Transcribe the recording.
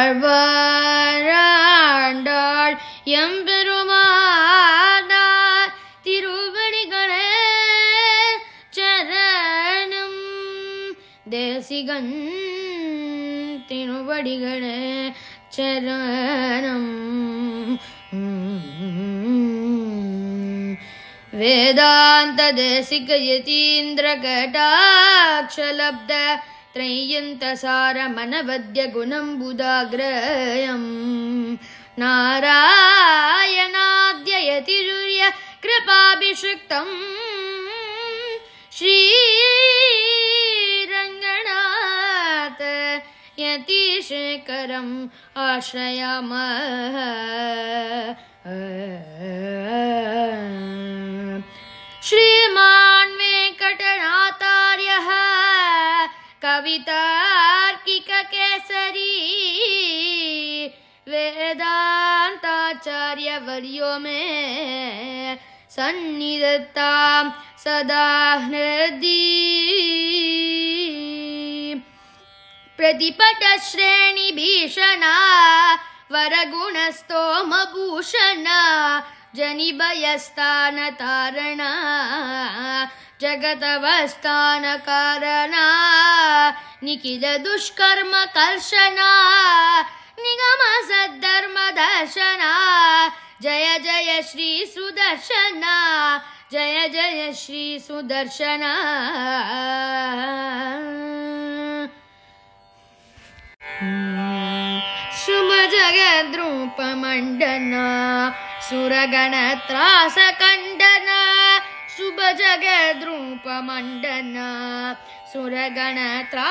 ஆழ்வாராண்டாள் எம்பெருமானார் திருவடிகளே சரணம். தேசிகன் திருவடிகளே சரணம். वेदांत देशिक यतीन्द्र कटाक्षलब्ध त्रय्यंत सार मनवद्य गुणंबुदाग्रयम् नारायणाद्य यतिर्य कृपाभिषिक्तम् श्रीरङ्गनाथ यतिशेखरम् आश्रयामः. श्रीमान् वेङ्कटनाथार्यः कवितार्किककेसरी वेदान्ताचार्यवर्यो मे सन्निधत्तां सदा हृदि. प्रतिपटश्रेणिभीषणा वरगुणस्तोमभूषणा जनिभयस्थानतारणा जगतवस्थानकारणा निखिल दुष्कर्म कर्षणा निगम सद्धर्मदर्शना. जय जय श्री सुदर्शना जय जय श्री सुदर्शना. शुभ जगद्रूपमण्डना सुरगणत्रासकण्डना. शुभ जगद्रूपमण्डना सुरगणत्रा